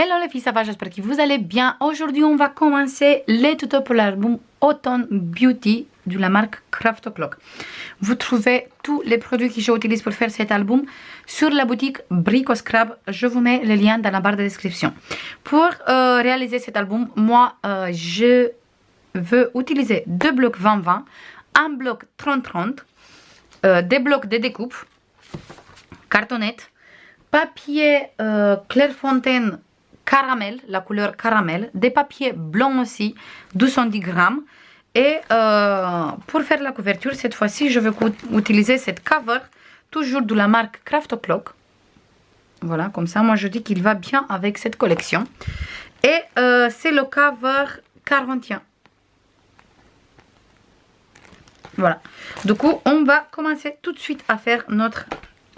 Hello les filles, ça va? J'espère que vous allez bien. Aujourd'hui, on va commencer les tutos pour l'album Autumn Beauty de la marque Craft O'Clock. Vous trouvez tous les produits que j'utilise pour faire cet album sur la boutique Brico Scrap. Je vous mets le lien dans la barre de description. Pour réaliser cet album, moi, je veux utiliser deux blocs 20-20, un bloc 30-30, des blocs de découpe, cartonnette, papier Clairefontaine caramel, la couleur caramel, des papiers blancs aussi, 210 grammes. Et pour faire la couverture, cette fois-ci, je vais utiliser cette cover, toujours de la marque Craft O'Clock. Voilà, comme ça, moi je dis qu'il va bien avec cette collection. Et c'est le cover 41. Voilà. Du coup, on va commencer tout de suite à faire notre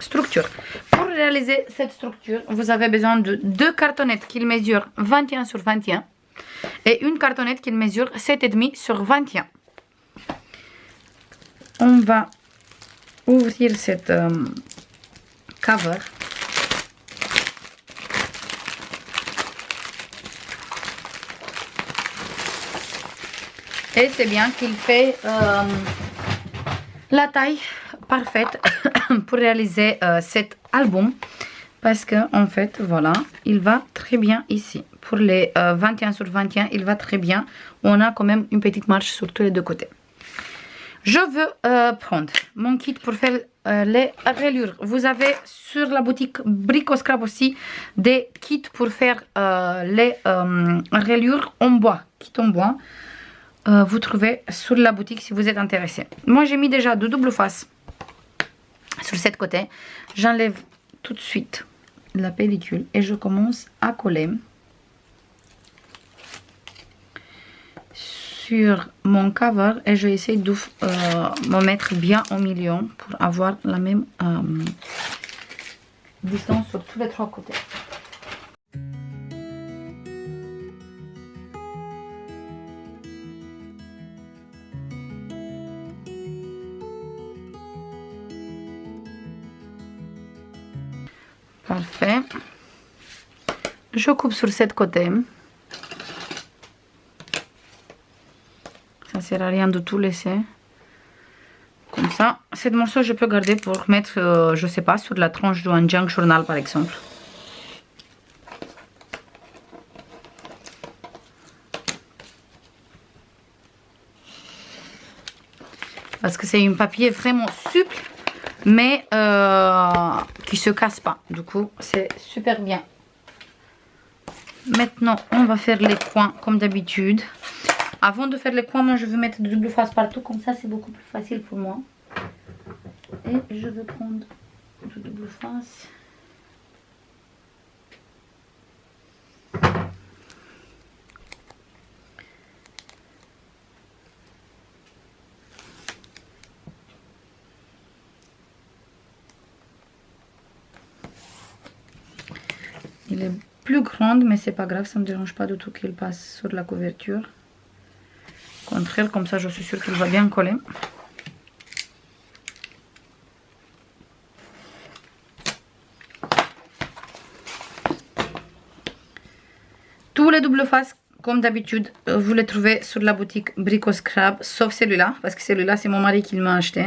structure. Pour réaliser cette structure, vous avez besoin de deux cartonnettes qui mesurent 21 sur 21 et une cartonnette qui mesure 7,5 sur 21. On va ouvrir cette cover. Et c'est bien qu'il fait la taille parfaite pour réaliser cet album, parce que en fait voilà, il va très bien ici pour les 21 sur 21, il va très bien. On a quand même une petite marche sur tous les deux côtés. Je veux prendre mon kit pour faire les rayures. Vous avez sur la boutique Brico Scrap aussi des kits pour faire les rayures en bois, kit en bois. Vous trouvez sur la boutique si vous êtes intéressé. Moi j'ai mis déjà de double face sur cette côté. J'enlève tout de suite la pellicule et je commence à coller sur mon cover et je vais essayer de me mettre bien au milieu pour avoir la même distance sur tous les trois côtés. Parfait. Je coupe sur cette côté. Ça ne sert à rien de tout laisser. Comme ça. Cette morceau, je peux garder pour mettre, je sais pas, sur la tranche d'un junk journal par exemple. Parce que c'est un papier vraiment souple, mais qui se casse pas. Du coup, c'est super bien. Maintenant, on va faire les coins comme d'habitude. Avant de faire les coins, moi je vais mettre de double face partout. Comme ça, c'est beaucoup plus facile pour moi. Et je vais prendre de double face. Il est plus grande, mais c'est pas grave, ça me dérange pas du tout qu'il passe sur la couverture. Au contraire, comme ça je suis sûre qu'il va bien coller. Tous les doubles faces, comme d'habitude, vous les trouvez sur la boutique Brico Scrap, sauf celui-là, parce que celui-là c'est mon mari qui m'a acheté.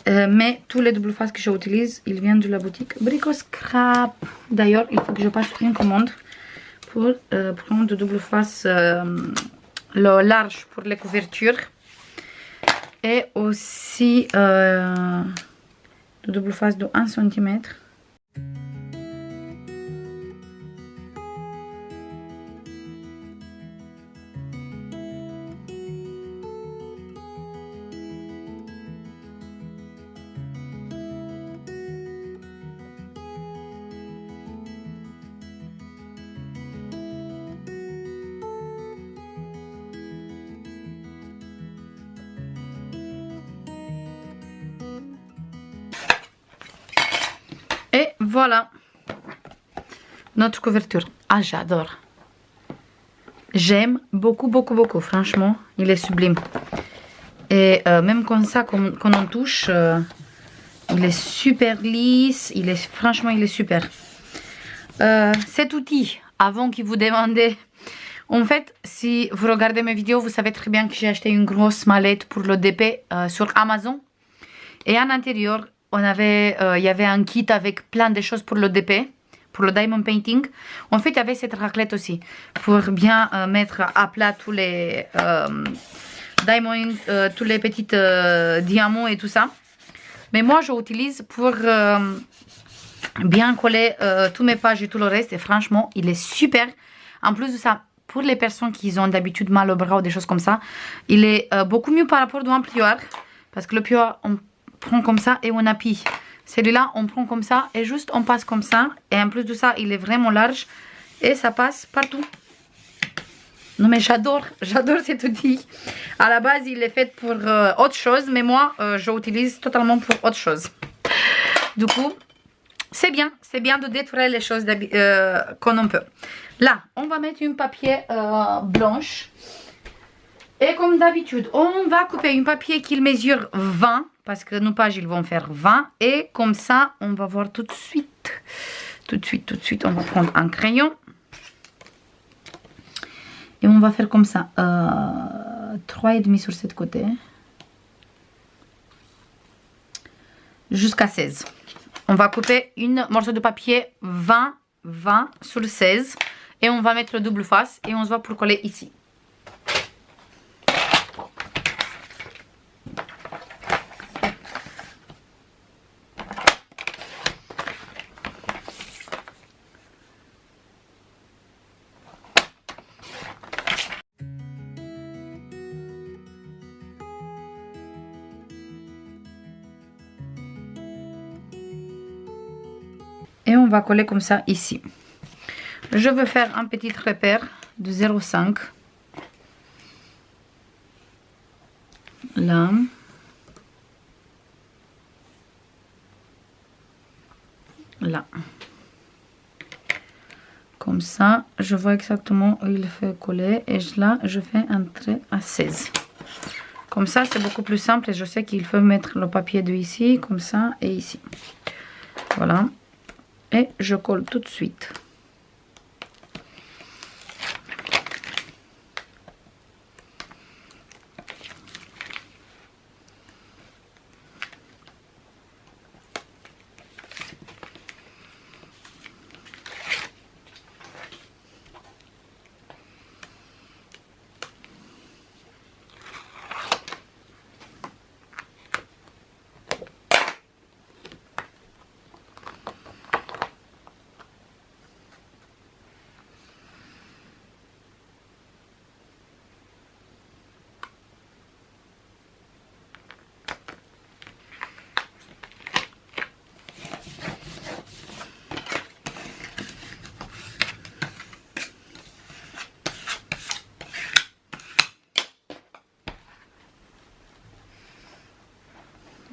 Mais tous les doubles faces que j'utilise, ils viennent de la boutique Brico Scrap. D'ailleurs, il faut que je passe une commande pour prendre de double face le large pour les couvertures. Et aussi de double face de 1 cm. Et voilà notre couverture. Ah, j'adore. J'aime beaucoup, beaucoup, beaucoup. Franchement, il est sublime. Et même comme ça, quand on touche, il est super lisse. Franchement, il est super. cet outil avant qu'il vous demandez. En fait, si vous regardez mes vidéos, vous savez très bien que j'ai acheté une grosse mallette pour l'ODP sur Amazon. Et en intérieur, il y avait un kit avec plein de choses pour l'ODP, pour le diamond painting. En fait, il y avait cette raclette aussi pour bien mettre à plat tous les diamonds, tous les petits diamants et tout ça. Mais moi, je l'utilise pour bien coller tous mes pages et tout le reste. Et franchement, il est super. En plus de ça, pour les personnes qui ont d'habitude mal au bras ou des choses comme ça, il est beaucoup mieux par rapport à un plieur. Parce que le plieur, on prend comme ça et on appuie. Celui-là, on prend comme ça et juste on passe comme ça. Et en plus de ça, il est vraiment large et ça passe partout. Non mais j'adore cet outil. À la base, il est fait pour autre chose, mais moi, je l'utilise totalement pour autre chose. Du coup, c'est bien de détruire les choses qu'on en peut. Là, on va mettre un papier blanche. Et comme d'habitude, on va couper un papier qui mesure 20. Parce que nos pages, ils vont faire 20. Et comme ça, on va voir tout de suite. Tout de suite, on va prendre un crayon. Et on va faire comme ça. 3,5 sur cette côté. Jusqu'à 16. On va couper une morceau de papier 20 sur 16. Et on va mettre le double face. Et on se voit pour coller ici. Et on va coller comme ça ici. Je veux faire un petit repère de 0,5. Là. Là. Comme ça, je vois exactement où il fait coller. Et là, je fais un trait à 16. Comme ça, c'est beaucoup plus simple. Et je sais qu'il faut mettre le papier de ici, comme ça, et ici. Voilà. Et je colle tout de suite.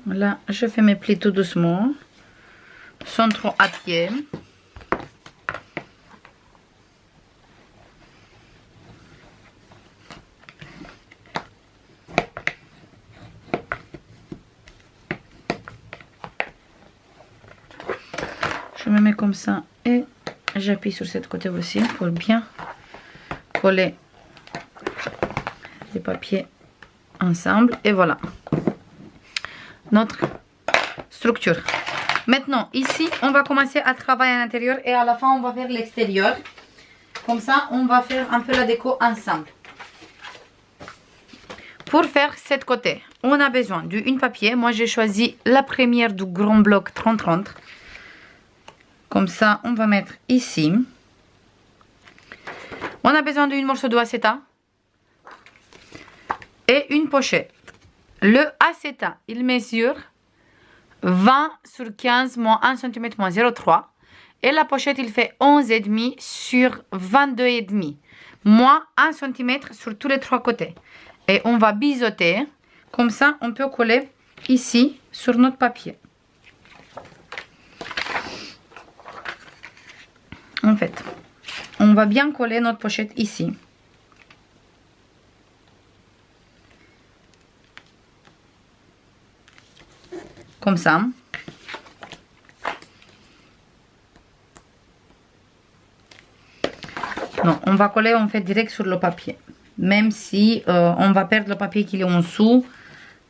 Là, je fais mes plis tout doucement, sans trop appuyer. Je me mets comme ça et j'appuie sur cette côté aussi pour bien coller les papiers ensemble. Et voilà notre structure. Maintenant, ici, on va commencer à travailler à l'intérieur et à la fin, on va faire l'extérieur. Comme ça, on va faire un peu la déco ensemble. Pour faire cette côté, on a besoin d'une papier. Moi, j'ai choisi la première du grand bloc 30-30. Comme ça, on va mettre ici. On a besoin d'un morceau de acéta et une pochette. Le acéta, il mesure 20 sur 15 moins 1 cm moins 0,3. Et la pochette, il fait 11,5 sur 22,5. Moins 1 cm sur tous les trois côtés. Et on va biseauter. Comme ça, on peut coller ici sur notre papier. En fait, on va bien coller notre pochette ici. Comme ça. Non, on va coller en fait direct sur le papier. Même si on va perdre le papier qui est en dessous.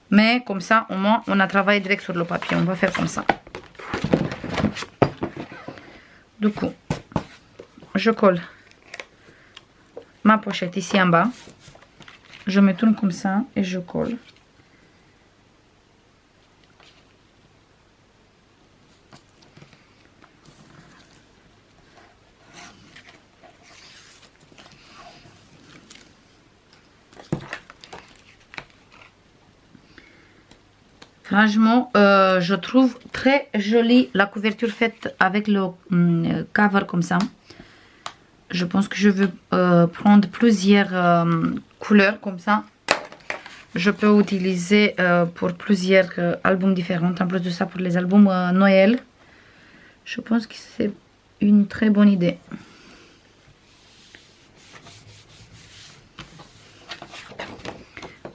Mais comme ça, au moins, on a travaillé direct sur le papier. On va faire comme ça. Du coup, je colle ma pochette ici en bas. Je me tourne comme ça et je colle. Franchement, je trouve très jolie la couverture faite avec le cover comme ça. Je pense que je veux prendre plusieurs couleurs comme ça. Je peux utiliser pour plusieurs albums différents. En plus de ça, pour les albums Noël. Je pense que c'est une très bonne idée.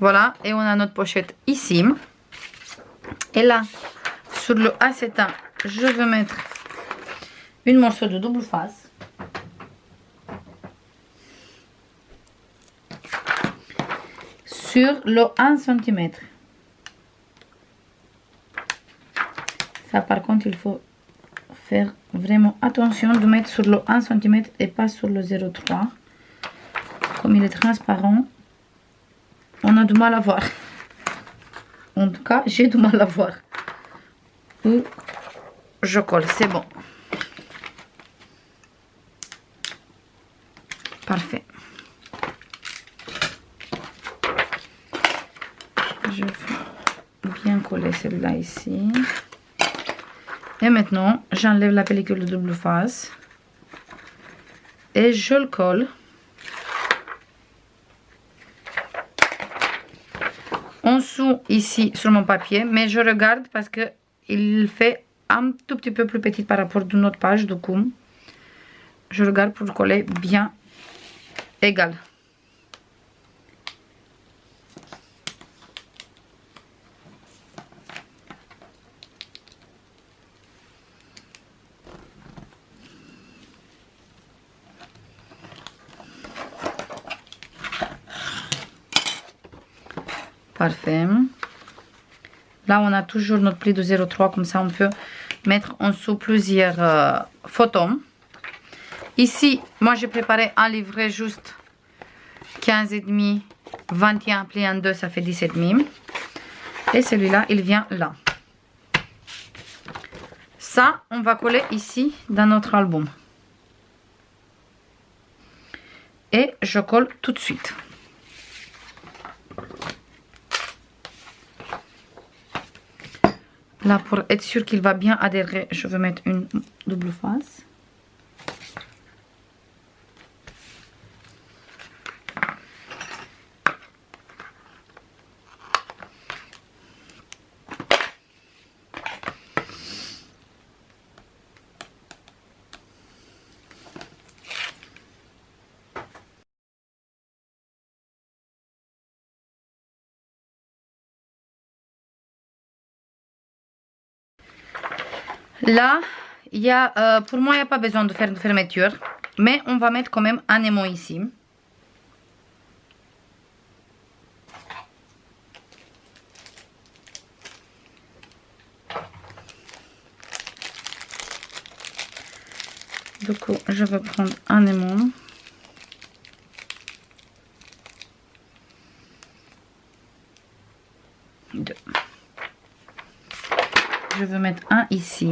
Voilà, et on a notre pochette ici. Et là, sur le A7, je vais mettre une morceau de double face. Sur le 1 cm. Ça, par contre, il faut faire vraiment attention de mettre sur le 1 cm et pas sur le 0,3. Comme il est transparent, on a du mal à voir. En tout cas, j'ai du mal à voir. Où je colle, c'est bon. Parfait. Je vais bien coller celui-là ici. Et maintenant, j'enlève la pellicule de double face. Et je le colle. En dessous ici sur mon papier, mais je regarde parce que il fait un tout petit peu plus petit par rapport à notre page, du coup je regarde pour coller bien égal. Parfait. Là, on a toujours notre pli de 0,3. Comme ça, on peut mettre en dessous plusieurs photos. Ici, moi, j'ai préparé un livret juste 15,5, 21 pli en 2, ça fait 17,5. Et celui-là, il vient là. Ça, on va coller ici dans notre album. Et je colle tout de suite. Là, pour être sûr qu'il va bien adhérer, je vais mettre une double face. Là, pour moi, il n'y a pas besoin de faire de fermeture. Mais on va mettre quand même un aimant ici. Du coup, je vais prendre un aimant. Deux. Je vais mettre un ici.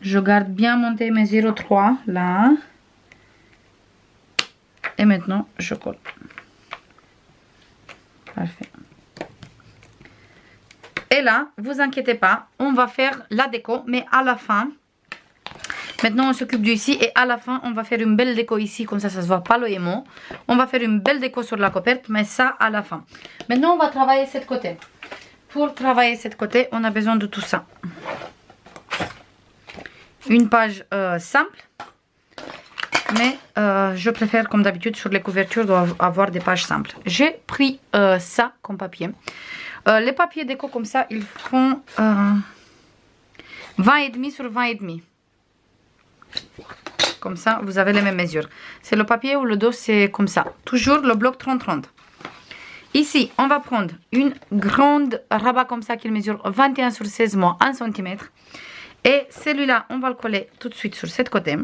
Je garde bien monter mes 0,3 là. Et maintenant, je colle. Parfait. Et là, vous inquiétez pas, on va faire la déco, mais à la fin. Maintenant, on s'occupe d'ici et à la fin, on va faire une belle déco ici, comme ça se voit pas le aimant. On va faire une belle déco sur la couperte, mais ça à la fin. Maintenant, on va travailler cette côté. Pour travailler cette côté, on a besoin de tout ça. Une page simple. mais je préfère comme d'habitude sur les couvertures doivent avoir des pages simples. J'ai pris ça comme papier. Les papiers déco comme ça, ils font 20,5 sur 20,5. Comme ça, vous avez les mêmes mesures. C'est le papier ou le dos, c'est comme ça. Toujours le bloc 30-30. Ici, on va prendre une grande rabat comme ça qui mesure 21 sur 16 moins 1 cm. Et celui-là, on va le coller tout de suite sur cette côté.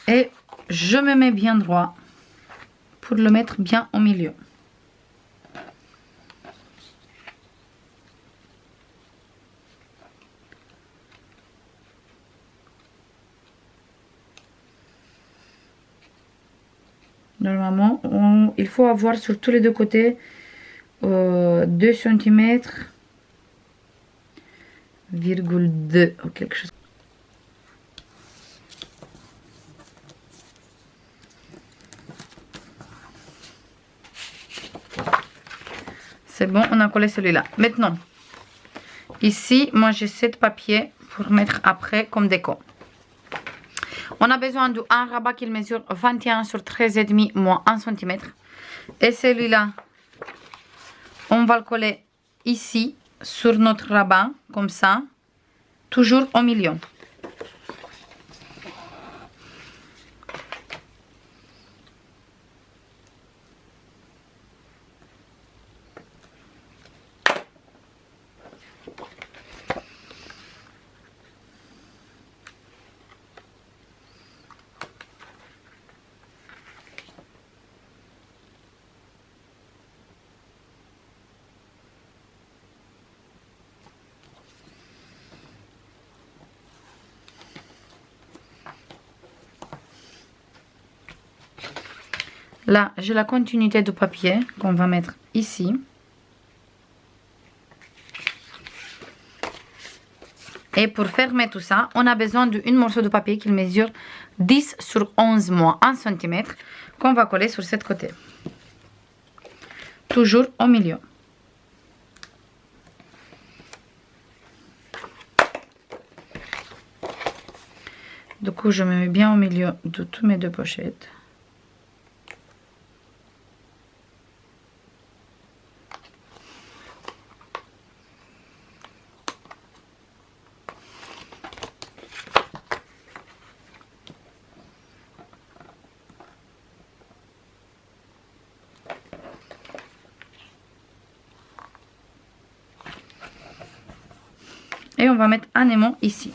Et je me mets bien droit pour le mettre bien au milieu. Normalement, il faut avoir sur tous les deux côtés 2 cm, virgule 2 ou quelque chose. C'est bon, on a collé celui-là. Maintenant, ici, moi j'ai 7 papiers pour mettre après comme déco. On a besoin d'un rabat qui mesure 21 sur 13,5 moins 1 cm. Et celui-là, on va le coller ici, sur notre rabat, comme ça, toujours au milieu. Là, j'ai la continuité du papier qu'on va mettre ici. Et pour fermer tout ça, on a besoin d'un morceau de papier qui mesure 10 sur 11 moins 1 cm qu'on va coller sur cette côté. Toujours au milieu. Du coup, je me mets bien au milieu de toutes mes deux pochettes. Et on va mettre un aimant ici.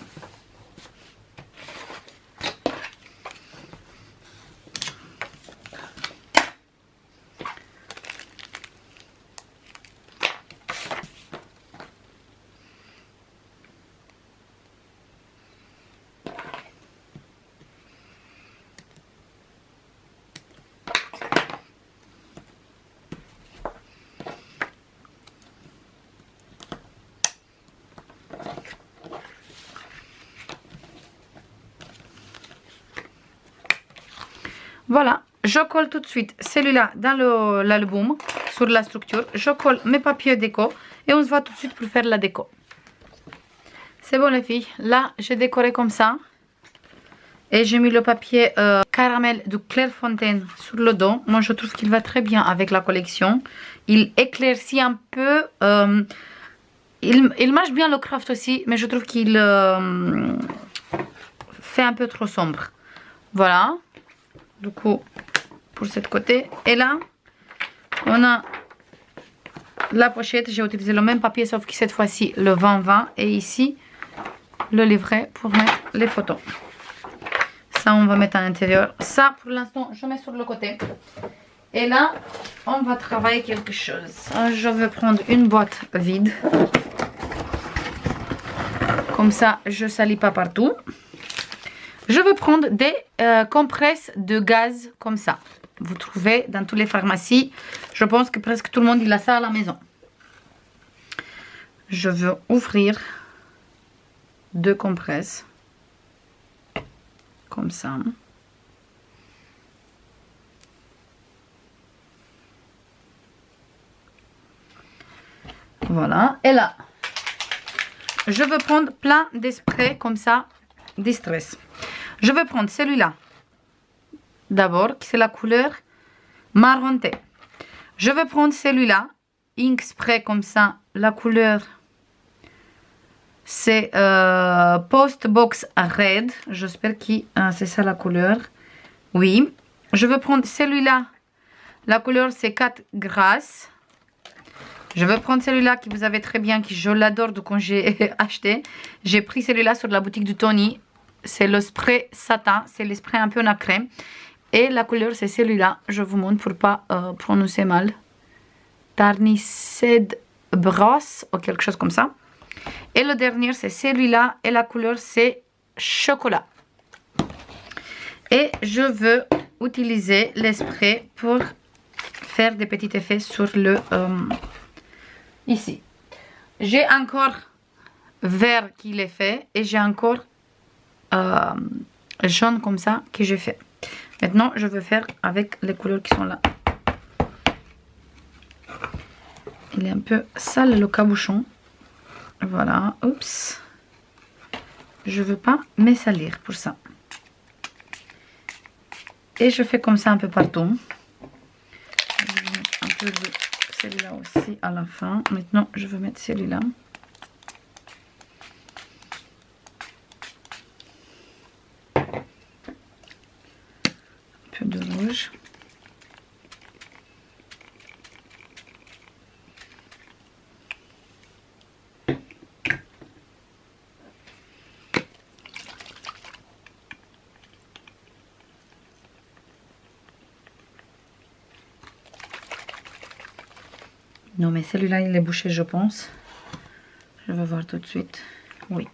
Voilà, je colle tout de suite celui-là dans l'album, sur la structure. Je colle mes papiers déco et on se voit tout de suite pour faire la déco. C'est bon les filles, là j'ai décoré comme ça. Et j'ai mis le papier caramel de Clairefontaine sur le dos. Moi je trouve qu'il va très bien avec la collection. Il éclaircit un peu. Il marche bien le craft aussi, mais je trouve qu'il fait un peu trop sombre. Voilà. Du coup, pour cette côté. Et là, on a la pochette. J'ai utilisé le même papier, sauf que cette fois-ci, le 20-20. Et ici, le livret pour mettre les photos. Ça, on va mettre à l'intérieur. Ça, pour l'instant, je mets sur le côté. Et là, on va travailler quelque chose. Je vais prendre une boîte vide. Comme ça, je ne salis pas partout. Je vais prendre des compresses de gaz comme ça. Vous trouvez dans toutes les pharmacies. Je pense que presque tout le monde il a ça à la maison. Je veux ouvrir 2 compresses. Comme ça. Voilà. Et là, je veux prendre plein de sprays comme ça, Distress. Je vais prendre celui-là. D'abord, c'est la couleur marron thé. Je vais prendre celui-là, Ink Spray comme ça, la couleur c'est Post Box Red. J'espère que c'est ça la couleur. Oui. Je vais prendre celui-là, la couleur c'est 4 grâce. Je vais prendre celui-là qui vous avez très bien, qui je l'adore de quand j'ai acheté. J'ai pris celui-là sur la boutique du Tony. C'est le spray satin, c'est le spray un peu nacré. Et la couleur c'est celui-là, je vous montre pour pas prononcer mal. Tarnised Brosse ou quelque chose comme ça. Et le dernier c'est celui-là et la couleur c'est chocolat. Et je veux utiliser les sprays pour faire des petits effets sur le... ici. J'ai encore vert qui est fait et j'ai encore jaune comme ça que j'ai fait. Maintenant, je vais faire avec les couleurs qui sont là. Il est un peu sale le cabochon. Voilà, oups. Je veux pas me salir pour ça. Et je fais comme ça un peu partout. Je vais mettre un peu de celui-là aussi à la fin. Maintenant, je vais mettre celui-là. Un peu de rouge. Non, mais celui-là, il est bouché, je pense. Je vais voir tout de suite. Oui.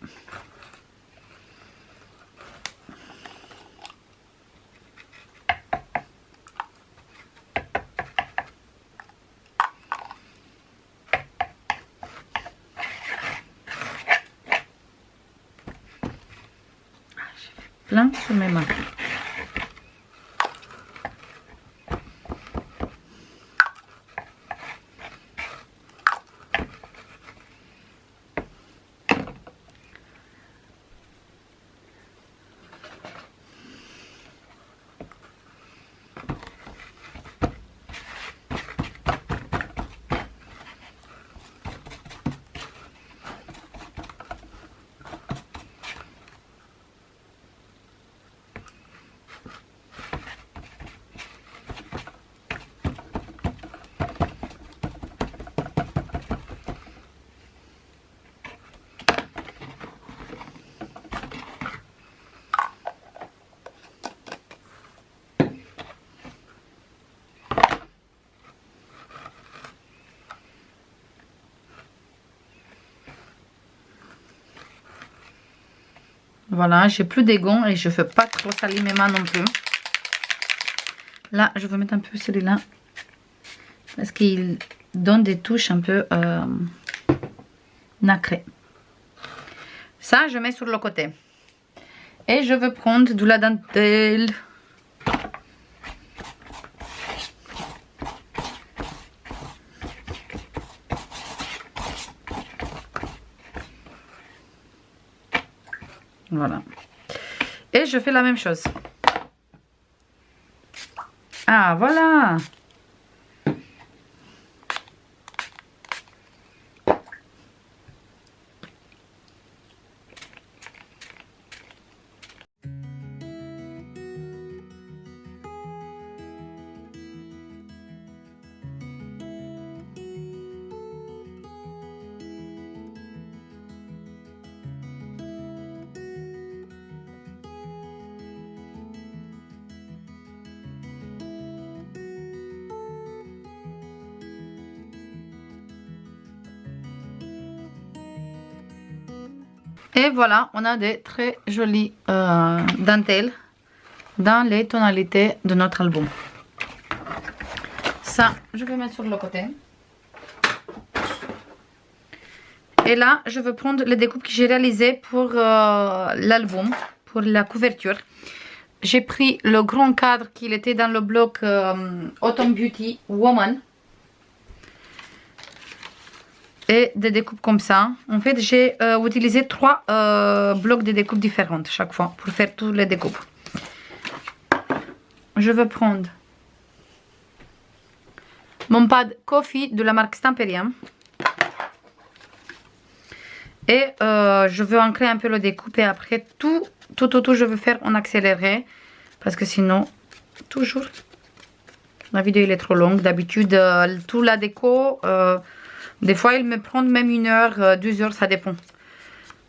J'ai fait plein sur mes mains. Voilà, j'ai plus des gants et je ne fais pas trop salir mes mains non plus. Là, je vais mettre un peu celui-là. Parce qu'il donne des touches un peu nacrées. Ça, je mets sur le côté. Et je vais prendre de la dentelle. Voilà. Et je fais la même chose. Ah, voilà. Et voilà, on a des très jolies dentelles dans les tonalités de notre album. Ça, je vais mettre sur le côté. Et là, je vais prendre les découpes que j'ai réalisées pour l'album, pour la couverture. J'ai pris le grand cadre qui était dans le bloc Autumn Beauty Woman. et des découpes comme ça. En fait, j'ai utilisé 3 blocs de découpes différentes chaque fois pour faire toutes les découpes. Je vais prendre mon pad Coffee de la marque Stamperium. Et je veux ancrer un peu le découpe et après tout je veux faire en accéléré. Parce que sinon, toujours, la vidéo elle est trop longue. D'habitude, tout la déco, des fois il me prend même 1 heure, 2 heures, ça dépend.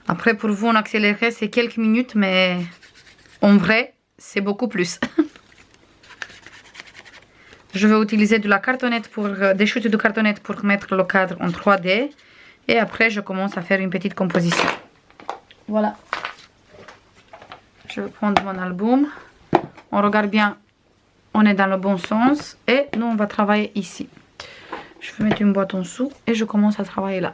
Après pour vous en accéléré c'est quelques minutes, mais en vrai c'est beaucoup plus. Je vais utiliser de la cartonnette des chutes de cartonnette pour mettre le cadre en 3D. Et après, je commence à faire une petite composition. Voilà. Je vais prendre mon album. On regarde bien, on est dans le bon sens. Et nous, on va travailler ici. Je vais mettre une boîte en dessous et je commence à travailler là.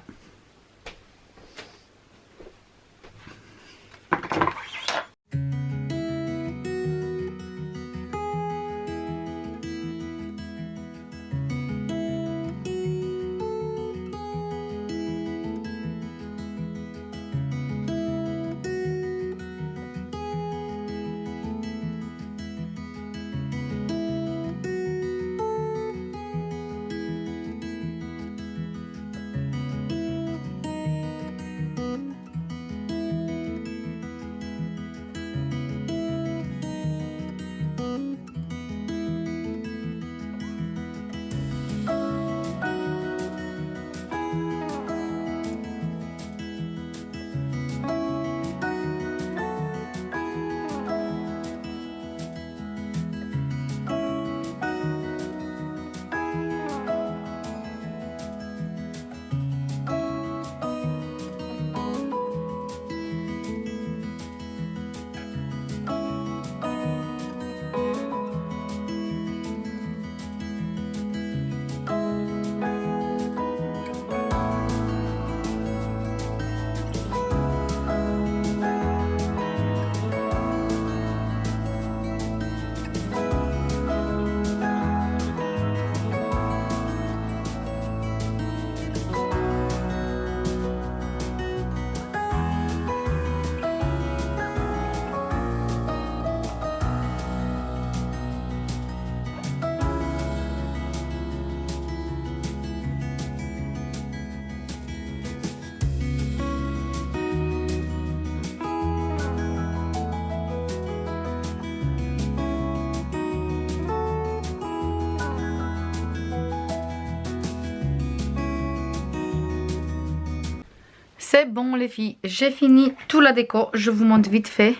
C'est bon les filles, j'ai fini tout la déco, je vous montre vite fait.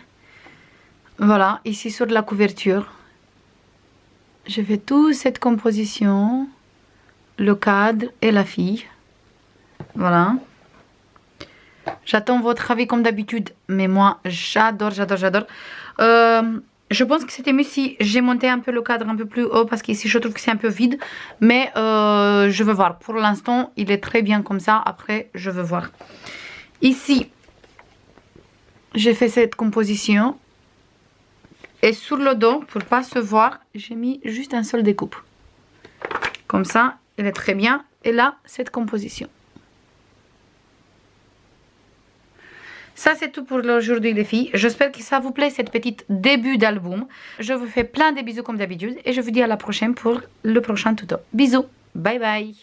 Voilà, ici sur la couverture, je fais toute cette composition, le cadre et la fille. Voilà. J'attends votre avis comme d'habitude, mais moi j'adore, j'adore, j'adore. Je pense que c'était mieux si j'ai monté un peu le cadre un peu plus haut parce qu'ici je trouve que c'est un peu vide. Mais je veux voir. Pour l'instant, il est très bien comme ça. Après, je veux voir. Ici, j'ai fait cette composition. Et sur le dos, pour pas se voir, j'ai mis juste un seul découpe. Comme ça, il est très bien. Et là, cette composition. Ça c'est tout pour aujourd'hui les filles. J'espère que ça vous plaît cette petite début d'album. Je vous fais plein de bisous comme d'habitude. Et je vous dis à la prochaine pour le prochain tuto. Bisous. Bye bye.